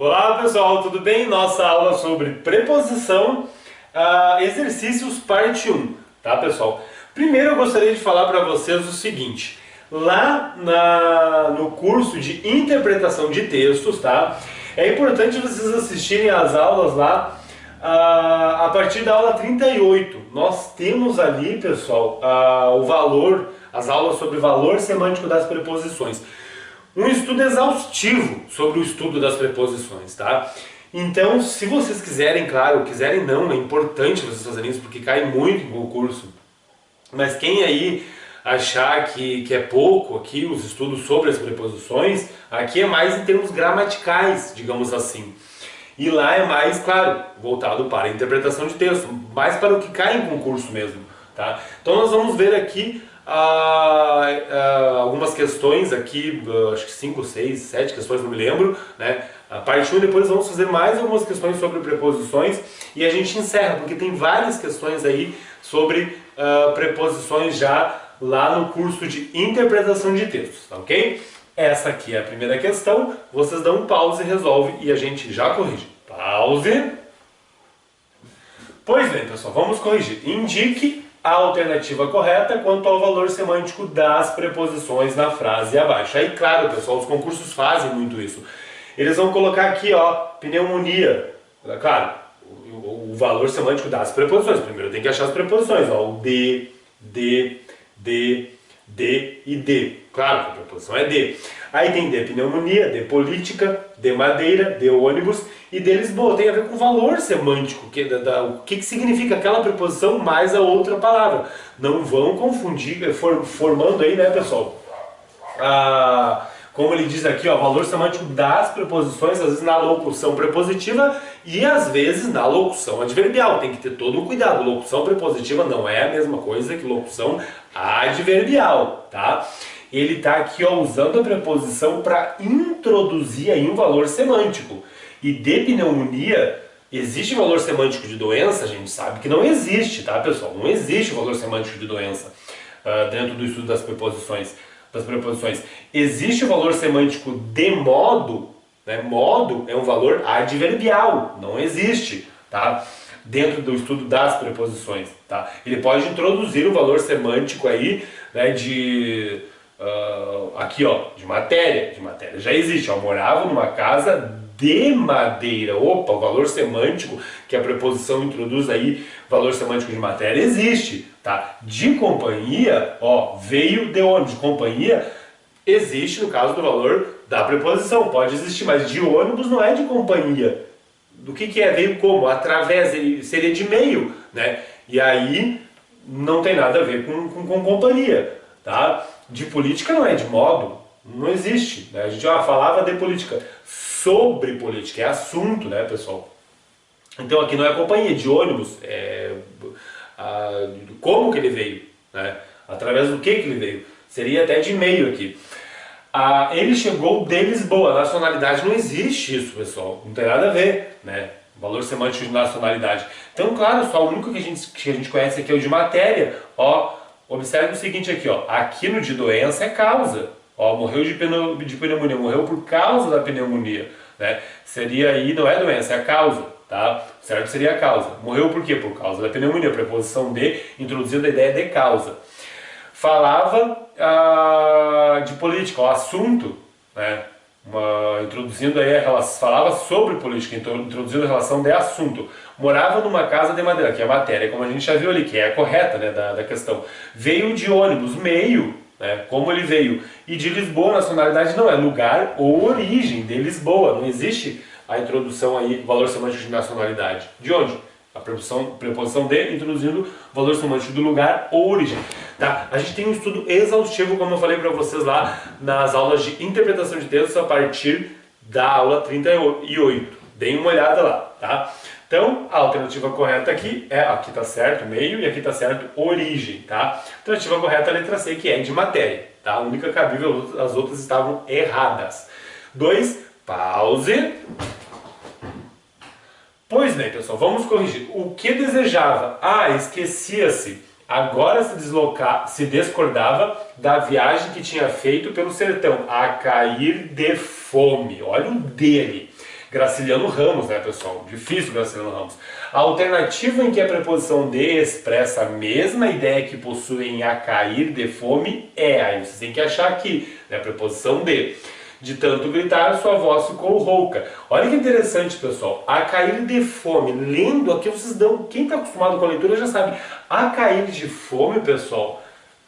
Olá pessoal, tudo bem? Nossa aula sobre preposição, exercícios parte 1, tá pessoal? Primeiro eu gostaria de falar para vocês o seguinte, lá no curso de interpretação de textos, tá? É importante vocês assistirem às aulas lá a partir da aula 38. Nós temos ali, pessoal, as aulas sobre valor semântico das preposições. Um estudo exaustivo sobre o estudo das preposições, tá? Então, se vocês quiserem, claro, quiserem não, é importante vocês fazerem isso porque cai muito em concurso. Mas quem aí achar que é pouco aqui os estudos sobre as preposições, aqui é mais em termos gramaticais, digamos assim. E lá é mais, claro, voltado para a interpretação de texto, mais para o que cai em concurso mesmo, tá? Então nós vamos ver aqui algumas questões aqui, acho que 5, 6, 7 questões, não me lembro, né? A parte 1, depois vamos fazer mais algumas questões sobre preposições e a gente encerra, porque tem várias questões aí sobre preposições já lá no curso de interpretação de textos, tá ok? Essa aqui é a primeira questão, vocês dão um pause e resolve e a gente já corrige. Pause. Pois bem, pessoal, vamos corrigir. Indique a alternativa correta quanto ao valor semântico das preposições na frase abaixo. Aí, claro, pessoal, os concursos fazem muito isso. Eles vão colocar aqui, ó, pneumonia. Claro, o valor semântico das preposições. Primeiro tem que achar as preposições, ó, o de e de. Claro que a preposição é de. Aí tem de pneumonia, de política, de madeira, de ônibus e de Lisboa. Tem a ver com o valor semântico, o que significa aquela preposição mais a outra palavra. Não vão confundir, formando aí, né, pessoal? Como ele diz aqui, ó, valor semântico das preposições, às vezes na locução prepositiva e às vezes na locução adverbial. Tem que ter todo um cuidado. Locução prepositiva não é a mesma coisa que locução adverbial, tá? Ele está aqui, ó, usando a preposição para introduzir aí um valor semântico. E de pneumonia, existe valor semântico de doença? A gente sabe que não existe, tá, pessoal? Não existe valor semântico de doença dentro do estudo das preposições. Existe o valor semântico de modo, né? Modo é um valor adverbial, não existe, tá? Dentro do estudo das preposições, tá? Ele pode introduzir um valor semântico aí, né, aqui, ó, de matéria já existe, ó, morava numa casa de madeira. Opa, o valor semântico que a preposição introduz aí, valor semântico de matéria, existe, tá? De companhia, ó, veio de ônibus. De companhia existe no caso do valor da preposição, pode existir, mas de ônibus não é de companhia. Do que é veio como? Através, ele seria de meio, né? E aí não tem nada a ver com companhia, tá? De política não é de modo, não existe, né? A gente falava de política, sobre política, é assunto, né, pessoal? Então aqui não é companhia, de ônibus, como que ele veio, né? Através do que ele veio, seria até de meio aqui. Ele chegou de Lisboa, nacionalidade não existe isso, pessoal, não tem nada a ver, né? Valor semântico de nacionalidade. Então, claro, só o único que a gente conhece aqui é o de matéria, ó. Observe o seguinte aqui, ó, aqui no de doença é causa, ó, morreu de pneumonia, morreu por causa da pneumonia, né? Seria aí, não é doença, é a causa, tá? Certo? Seria a causa. Morreu por quê? Por causa da pneumonia, preposição de, introduzindo a ideia de causa. Falava de política, o assunto, né? Introduzindo aí falava sobre política, introduzindo a relação de assunto. Morava numa casa de madeira, que é a matéria, como a gente já viu ali, que é a correta, né, da questão. Veio de ônibus, meio, né, como ele veio. E de Lisboa, nacionalidade não, é lugar ou origem de Lisboa. Não existe a introdução aí, valor semântico de nacionalidade. De onde? A preposição de, introduzindo valor semântico do lugar ou origem. Tá? A gente tem um estudo exaustivo, como eu falei para vocês lá nas aulas de interpretação de textos a partir da aula 38. Deem uma olhada lá, tá? Então, a alternativa correta aqui tá certo, meio, e aqui tá certo, origem, tá? Alternativa correta é a letra C, que é de matéria, tá? A única cabível, as outras estavam erradas. 2, pause. Pois bem, pessoal, vamos corrigir. O que desejava? Esquecia-se. Agora se discordava da viagem que tinha feito pelo sertão, a cair de fome. Olha o dele. Graciliano Ramos, né, pessoal? Difícil Graciliano Ramos. A alternativa em que a preposição de expressa a mesma ideia que possuem a cair de fome é, aí vocês têm que achar aqui, né, a preposição de. De tanto gritar, sua voz ficou rouca. Olha que interessante, pessoal. A cair de fome. Lendo aqui, vocês dão... Quem está acostumado com a leitura já sabe. A cair de fome, pessoal,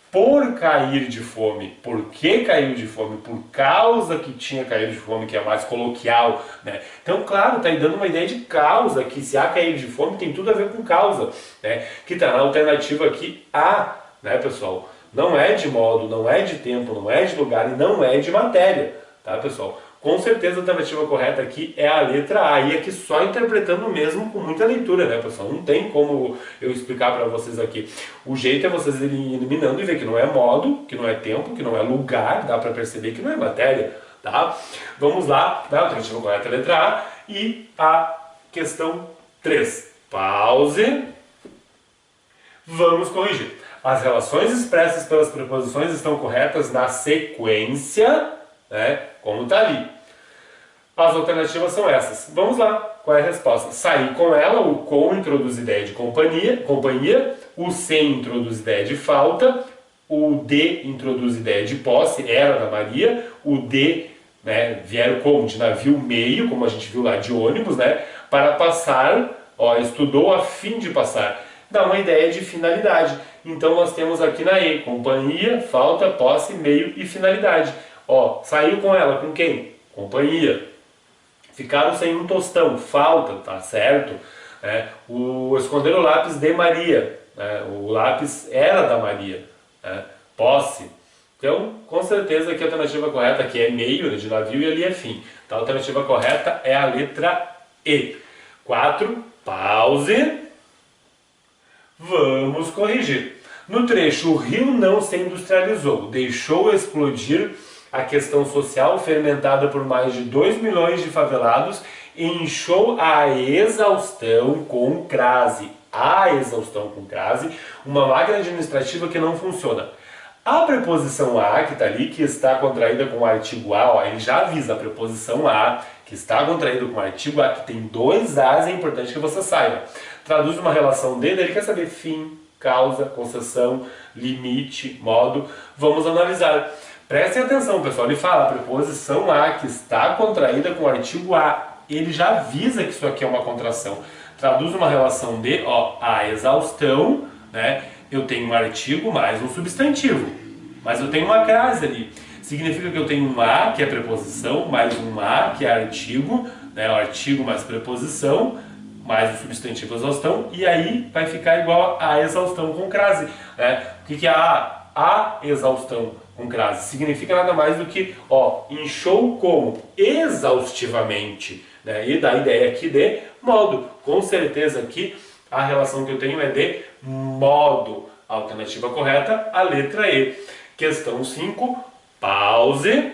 por cair de fome. Por que caiu de fome? Por causa que tinha caído de fome, que é mais coloquial, né? Então, claro, está aí dando uma ideia de causa, que se há cair de fome tem tudo a ver com causa, né? Que está na alternativa aqui A, né, pessoal? Não é de modo, não é de tempo, não é de lugar e não é de matéria. Tá, pessoal? Com certeza a alternativa correta aqui é a letra A. E aqui só interpretando mesmo com muita leitura, né, pessoal? Não tem como eu explicar para vocês aqui. O jeito é vocês irem eliminando e ver que não é modo, que não é tempo, que não é lugar. Dá para perceber que não é matéria, tá? Vamos lá. A alternativa correta é a letra A. E a questão 3. Pause. Vamos corrigir. As relações expressas pelas preposições estão corretas na sequência, né, como está ali. As alternativas são essas. Vamos lá. Qual é a resposta? Sair com ela, o com introduz ideia de companhia, o sem introduz ideia de falta, o de introduz ideia de posse, era da Maria, o de, né, vieram como? De navio meio, como a gente viu lá, de ônibus, né, para passar, ó, estudou a fim de passar. Dá uma ideia de finalidade. Então nós temos aqui na E, companhia, falta, posse, meio e finalidade. Ó, saiu com ela, com quem? Companhia. Ficaram sem um tostão, falta, tá certo? Esconder o lápis de Maria, né? O lápis era da Maria, né? Posse. Então, com certeza aqui a alternativa correta aqui é meio, né, de navio, e ali é fim. Então a alternativa correta é a letra E. 4, pause. Vamos corrigir. No trecho, o Rio não se industrializou, deixou explodir a questão social fermentada por mais de 2 milhões de favelados e inchou a exaustão com crase. A exaustão com crase, uma máquina administrativa que não funciona. A preposição a, que está ali, que está contraída com o artigo a, ó, ele já avisa a preposição a, que está contraída com o artigo a, que tem 2 as, é importante que você saiba. Traduz uma relação de, ele quer saber fim, causa, concessão, limite, modo. Vamos analisar. Prestem atenção, pessoal, ele fala a preposição a, que está contraída com o artigo a. Ele já avisa que isso aqui é uma contração. Traduz uma relação de, ó, a exaustão, né? Eu tenho um artigo mais um substantivo, mas eu tenho uma crase ali. Significa que eu tenho um a, que é preposição, mais um a, que é artigo, né? O artigo mais preposição, mais o substantivo exaustão, e aí vai ficar igual a exaustão com crase, né? O que é a exaustão com crase? Significa nada mais do que, ó, inchou como? Exaustivamente, né? E dá a ideia aqui de modo. Com certeza aqui a relação que eu tenho é de modo. A alternativa correta, a letra E. Questão 5, pause.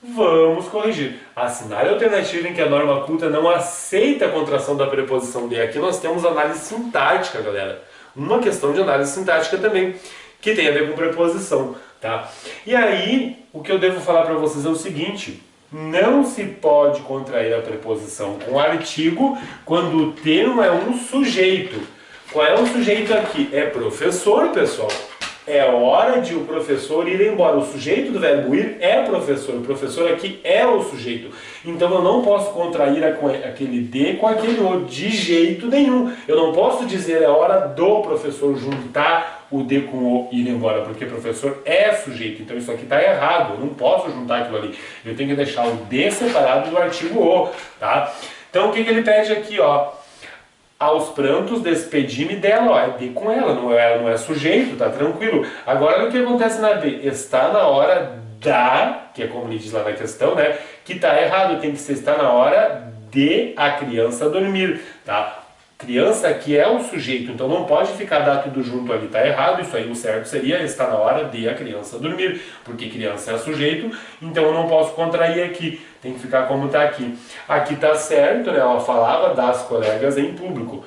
Vamos corrigir. Assinale a alternativa em que a norma culta não aceita a contração da preposição de. Aqui nós temos análise sintática, galera. Uma questão de análise sintática também, que tem a ver com preposição, tá? E aí, o que eu devo falar para vocês é o seguinte: não se pode contrair a preposição com artigo quando o termo é um sujeito. Qual é o sujeito aqui? É professor, pessoal. É hora de o professor ir embora. O sujeito do verbo ir é professor. O professor aqui é o sujeito. Então eu não posso contrair aquele de com aquele o de jeito nenhum. Eu não posso dizer é hora do professor juntar o de com o ir embora, porque professor é sujeito. Então isso aqui está errado. Eu não posso juntar aquilo ali. Eu tenho que deixar o de separado do artigo o, tá? Então o que ele pede aqui, ó? Aos prantos despedi-me dela, ó, é de com ela, não é sujeito, tá tranquilo. Agora o que acontece na B? Está na hora da, que é como ele diz lá na questão, né? Que tá errado, tem que ser está na hora de a criança dormir, tá? Criança aqui é o sujeito, então não pode ficar dar tudo junto ali, tá errado. Isso aí, o certo seria está na hora de a criança dormir, porque criança é sujeito, então eu não posso contrair aqui, tem que ficar como está aqui. Aqui tá certo, né? Ela falava das colegas em público,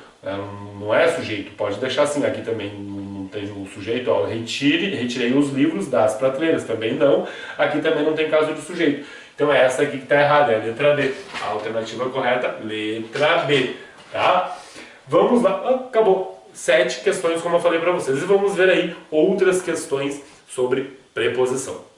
não é sujeito, pode deixar assim, aqui também tem o sujeito, ó, retirei os livros das prateleiras, também não. Aqui também não tem caso de sujeito. Então é essa aqui que está errada, é a letra B. A alternativa correta, letra B, tá? Vamos lá, acabou. 7 questões, como eu falei para vocês. E vamos ver aí outras questões sobre preposição.